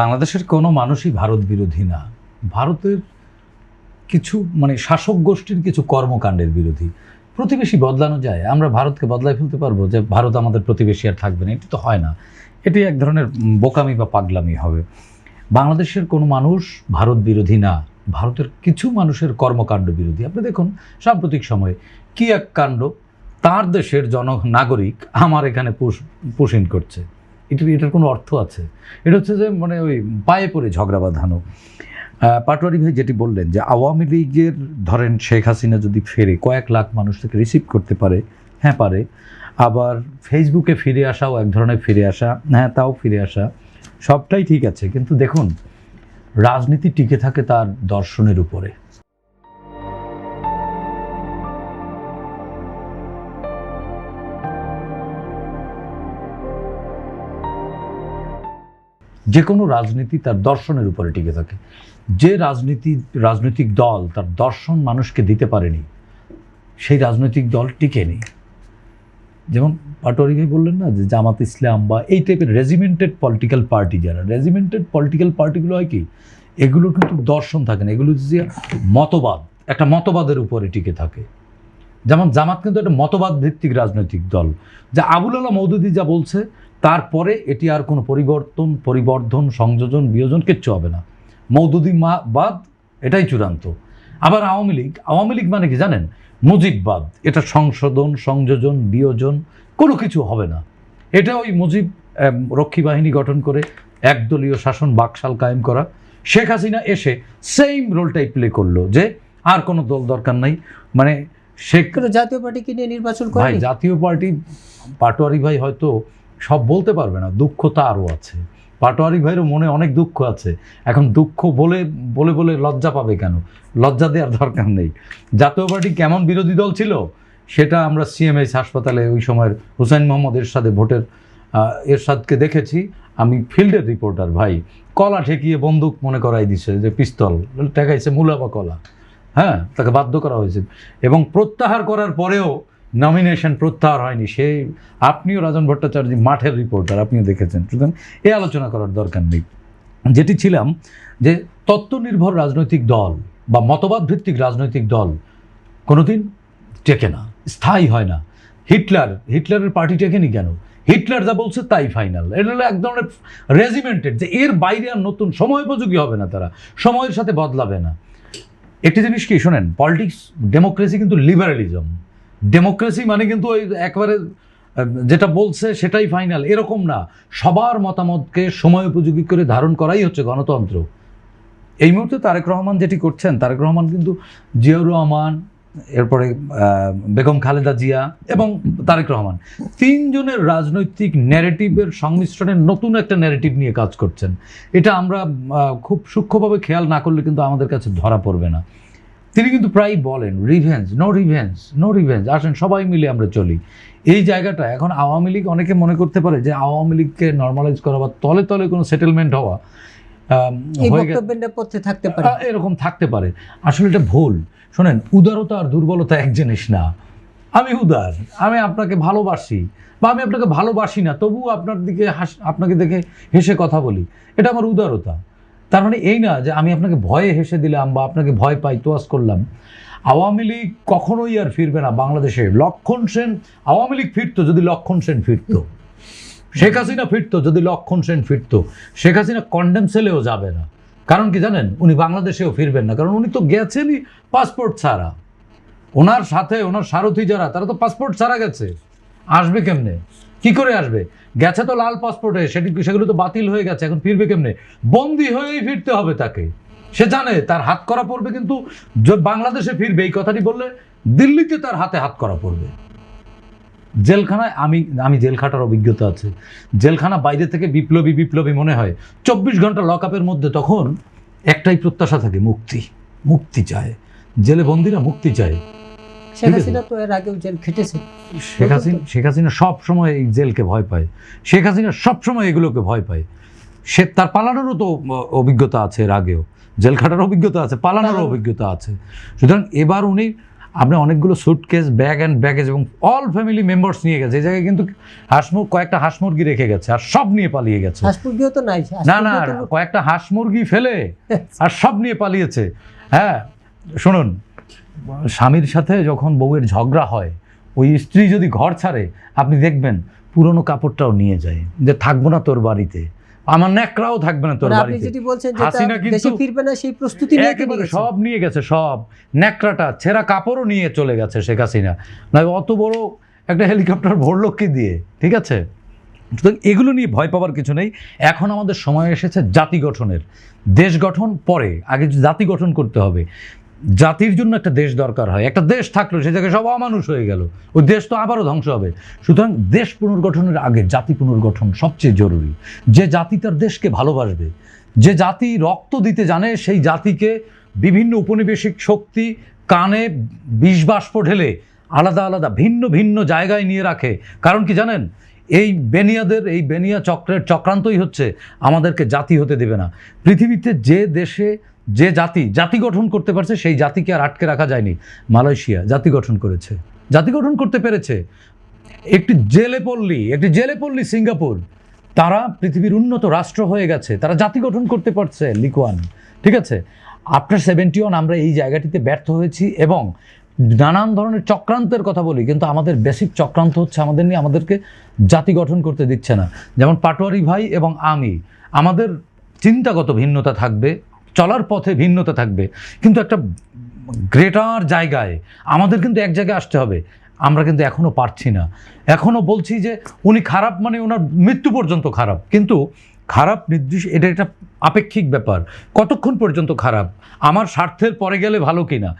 বাংলাদেশের কোনো মানুষই ভারত বিরোধী না। ভারতের কিছু শাসক গোষ্ঠীর কিছু কর্মকাণ্ডের বিরোধী। প্রতিবেশী বদলানো যায়, আমরা ভারতকে বদলায় ফেলতে পারবো যে ভারত আমাদের প্রতিবেশী আর থাকবে না? এটি তো হয় না। এটি এক ধরনের বোকামি বা পাগলামি হবে। বাংলাদেশের কোনো মানুষ ভারত বিরোধী না, ভারতের কিছু মানুষের কর্মকাণ্ড বিরোধী। আপনি দেখুন সাম্প্রতিক সময়ে কি এক কাণ্ড, তার দেশের নাগরিক আমার এখানে পুশিন করছে। এটার কোনো অর্থ আছে? এটা হচ্ছে যে ওই পায়ে পড়ে ঝগড়া বাঁধানো। পাটোয়ারি ভাই যেটি বললেন যে আওয়ামী লীগের ধরেন শেখ হাসিনা যদি ফেরে কয়েক লাখ মানুষ থেকে রিসিভ করতে পারে, হ্যাঁ পারে। আবার ফেসবুকে ফিরে আসাও এক ধরনের ফিরে আসা, হ্যাঁ তাও ফিরে আসা, সবটাই ঠিক আছে। কিন্তু দেখুন রাজনীতি টিকে থাকে তার দর্শনের উপরে। যে কোনো রাজনীতি তার দর্শনের উপরে টিকে থাকে। যে রাজনৈতিক দল তার দর্শন মানুষকে দিতে পারেনি, সেই রাজনৈতিক দল টিকে নেই। যেমন পাটোয়ারি ভাই বললেন না যে জামাত ইসলাম বা এই টাইপের রেজিমেন্টেড পলিটিক্যাল পার্টি, যারা রেজিমেন্টেড পলিটিক্যাল পার্টিগুলো হয় কি, এগুলোর কিন্তু দর্শন থাকে না, এগুলো যে মতবাদ, একটা মতবাদের উপরে টিকে থাকে। যেমন জামাত কিন্তু একটা মতবাদ ভিত্তিক রাজনৈতিক দল, যা আবুল আলা মওদুদি যা বলছে তারপরে এটি আর কোনো পরিবর্ধন সংযোজন বিয়োজন কিচ্ছু হবে না। মওদুদি বাদ, এটাই চূড়ান্ত। আবার আওয়ামী লীগ মানে কি জানেন? মুজিববাদ। এটা সংশোধন সংযোজন বিয়োজন কোনো কিছু হবে না। এটা ওই মুজিব রক্ষী বাহিনী গঠন করে একদলীয় শাসন বাকশাল কায়েম করা। শেখ হাসিনা এসে সেম রোলটাই প্লে করলো, যে আর কোনো দল দরকার নাই। জাতীয় পার্টিকে নিয়ে নির্বাচন করে। ভাই জাতীয় পার্টি, পাটোয়ারি ভাই হয়তো সব বলতে পারবে না, দুঃখ তো আরও আছে। পাটোয়ারি ভাইয়েরও মনে অনেক দুঃখ আছে। এখন দুঃখ বলে বলে বলে লজ্জা পাবে কেন? লজ্জা দেওয়ার দরকার নেই। জাতীয় পার্টি কেমন বিরোধী দল ছিল সেটা আমরা সিএমএইচ হাসপাতালে ওই সময়ের হুসাইন মোহাম্মদ এরশাদে ভোটের এরশাদকে দেখেছি। আমি ফিল্ডের রিপোর্টার ভাই, কলা ঠেকিয়ে বন্দুক মনে করাই দিছে যে পিস্তল, ঠেকাইছে মূলা বা কলা। হ্যাঁ, তাকে বাধ্য করা হয়েছে এবং প্রত্যাহার করার পরেও নমিনেশন প্রত্যাহার হয়নি। আপনিও রাজন ভট্টাচার্য মাঠের রিপোর্টার, আপনিও দেখেছেন। সুতরাং এই আলোচনা করার দরকার নেই। যেটি ছিলাম যে তত্ত্বনির্ভর রাজনৈতিক দল বা মতবাদ ভিত্তিক রাজনৈতিক দল কোনোদিন টেকে না, স্থায়ী হয় না। হিটলারের পার্টি টেকেনি কেন? হিটলার যা বলছে তাই ফাইনাল। এটা হলো এক ধরনের রেজিমেন্টেড, যে এর বাইরে আর নতুন সময়োপযোগী হবে না, তারা সময়ের সাথে বদলাবে না। একটি জিনিস কি শোনেন, পলিটিক্স ডেমোক্রেসি কিন্তু লিবারালিজম। ডেমোক্রেসি মানে কিন্তু ওই একবারে যেটা বলছে সেটাই ফাইনাল, এরকম না। সবার মতামতকে সময় উপযোগী করে ধারণ করাই হচ্ছে গণতন্ত্র। এই মুহূর্তে তারেক রহমান যেটি করছেন, তারেক রহমান কিন্তু জিয়াউর রহমান, এরপরে বেগম খালেদা জিয়া এবং তারেক রহমান, তিনজনের রাজনৈতিক ন্যারেটিভের সংমিশ্রণে নতুন একটা ন্যারেটিভ নিয়ে কাজ করছেন। এটা আমরা খুব সূক্ষ্মভাবে খেয়াল না করলে কিন্তু আমাদের কাছে ধরা পড়বে না। তিনি কিন্তু প্রায়ই বলেন নো রিভেঞ্জ, আসেন সবাই মিলে আমরা চলি। এই জায়গাটা এখন আওয়ামী লীগ, অনেকে মনে করতে পারে যে আওয়ামী লীগকে নর্মালাইজ করা বা তলে তলে কোনো সেটেলমেন্ট হওয়া এরকম থাকতে পারে। আসলে এটা ভুল। শোনেন, উদারতা আর দুর্বলতা এক জিনিস না। আমি উদার, আমি আপনাকে ভালোবাসি, বা আমি আপনাকে ভালোবাসি না, তবুও আপনাকে দেখে হেসে কথা বলি, এটা আমার উদারতা। তার মানে এই না যে আমি আপনাকে ভয়ে হেসে দিলাম বা আপনাকে ভয় পাই তোয়াজ করলাম। আওয়ামী লীগ কখনোই আর ফিরবে না বাংলাদেশে। লক্ষণ সেন, আওয়ামী লীগ ফিরতো যদি লক্ষণ সেন ফিরতো, শেখ হাসিনা ফিরতো যদি লক্ষণ সেন ফিরতো। শেখ হাসিনা কন্ডেম সেলেও যাবে না। কারণ কি জানেন? উনি বাংলাদেশেও ফিরবেন না, কারণ উনি তো গেছেনই পাসপোর্ট ছাড়া। ওনার সাথে ওনার সারথি যারা, তারা তো পাসপোর্ট ছাড়া গেছে। আসবে কেমনে? কি করে আসবে? গেছে তো লাল পাসপোর্টে, সেগুলো তো বাতিল হয়ে গেছে। এখন ফিরবে কেমনে? বন্দী হয়েই ফিরতে হবে তাকে। সে জানে তার হাত করা পড়বে, কিন্তু বাংলাদেশে ফিরবে এই কথাটি বললে দিল্লিতে তার হাতে হাত করা পড়বে। জেলখানায় আমি জেল খাটার অভিজ্ঞতা আছে। জেলখানা বাইরে থেকে বিপ্লবী মনে হয়, 24 ঘন্টা লকআপের মধ্যে তখন একটাই প্রত্যাশা থাকে, মুক্তি চায়। জেলে বন্দীরা মুক্তি চায়। শেখ হাসিনা তো এর আগেও জেল খেটেছে। শেখ হাসিনা সব সময় এই জেলকে ভয় পায়। শেখ হাসিনা সব সময় এগুলোকে ভয় পায়। সে তার পালানোরও তো অভিজ্ঞতা আছে, এর আগেও জেল খাটার অভিজ্ঞতা আছে, পালানোর অভিজ্ঞতা আছে। সুতরাং এবার উনি আপনি অনেকগুলো সুটকেস, ব্যাগ অ্যান্ড ব্যাগেজ এবং অল ফ্যামিলি মেম্বার্স নিয়ে গেছে। এই জায়গায় কিন্তু কয়েকটা হাঁস মুরগি রেখে গেছে আর সব নিয়ে পালিয়ে গেছে। হাঁস মুরগিও তো নাই, হাঁস না না, মুরগিও তো- কয়েকটা হাঁস মুরগি ফেলে আর সব নিয়ে পালিয়েছে। হ্যাঁ শুনুন, স্বামীর সাথে যখন বউয়ের ঝগড়া হয়, ওই স্ত্রী যদি ঘর ছাড়ে, আপনি দেখবেন পুরনো কাপড়টাও নিয়ে যায়, যে থাকবো না তোর বাড়িতে, আমার ন্যাকড়াও থাকবে না তোর মানে আপনি বাড়িতে। যেটি বলছেন যে হাসিনা কিন্তু দেশে ফিরবে না, সেই প্রস্তুতি নিয়ে তিনি একেবারে গেছেন। সব নিয়ে গেছে, সব ন্যাকড়াটা, ছেঁড়া কাপড়ও নিয়ে চলে গেছে শেখ হাসিনা। না অত বড় একটা হেলিকপ্টার ভরলো কি দিয়ে? ঠিক আছে, সুতরাং এগুলো নিয়ে ভয় পাওয়ার কিছু নেই। এখন আমাদের সময় এসেছে জাতি গঠনের। দেশ গঠন পরে, আগে জাতি গঠন করতে হবে। জাতির জন্য একটা দেশ দরকার হয়। একটা দেশ থাকলো, সে জায়গায় সব অমানুষ হয়ে গেল, ওই দেশ তো আবারও ধ্বংস হবে। সুতরাং দেশ পুনর্গঠনের আগে জাতি পুনর্গঠন সবচেয়ে জরুরি। যে জাতি তার দেশকে ভালোবাসবে, যে জাতি রক্ত দিতে জানে, সেই জাতিকে বিভিন্ন উপনিবেশিক শক্তি কানে বিষ বাষ্প ঢেলে আলাদা আলাদা ভিন্ন ভিন্ন জায়গায় নিয়ে রাখে। কারণ কি জানেন, এই বেনিয়া চক্রের চক্রান্তই হচ্ছে আমাদেরকে জাতি হতে দেবে না। পৃথিবীতে যে দেশে যে জাতি গঠন করতে পারছে, সেই জাতিকে আর আটকে রাখা যায়নি। মালয়েশিয়া জাতি গঠন করেছে, জাতি গঠন করতে পেরেছে। একটি জেলে পল্লী সিঙ্গাপুর, তারা পৃথিবীর উন্নত রাষ্ট্র হয়ে গেছে, তারা জাতি গঠন করতে পারছে। লিকুয়ান, ঠিক আছে। আফটার 71 আমরা এই জায়গাটিতে ব্যর্থ হয়েছি এবং নানান ধরনের চক্রান্তের কথা বলি, কিন্তু আমাদের বেসিক চক্রান্ত হচ্ছে আমাদের নিয়ে, আমাদেরকে জাতি গঠন করতে দিচ্ছে না। যেমন পাটোয়ারি ভাই এবং আমি, আমাদের চিন্তাগত ভিন্নতা থাকবে, চলার পথে ভিন্নতা থাকবে, কিন্তু একটা গ্রেটার জায়গায় আমাদের কিন্তু এক জায়গায় আসতে হবে। আমরা কিন্তু এখনও পারছি না। এখনও বলছি যে উনি খারাপ, মানে ওনার মৃত্যু পর্যন্ত খারাপ, কিন্তু খারাপ নির্দিষ্ট, এটা একটা আপেক্ষিক ব্যাপার। কতক্ষণ পর্যন্ত খারাপ, আমার স্বার্থের পরে গেলে ভালো কিনা,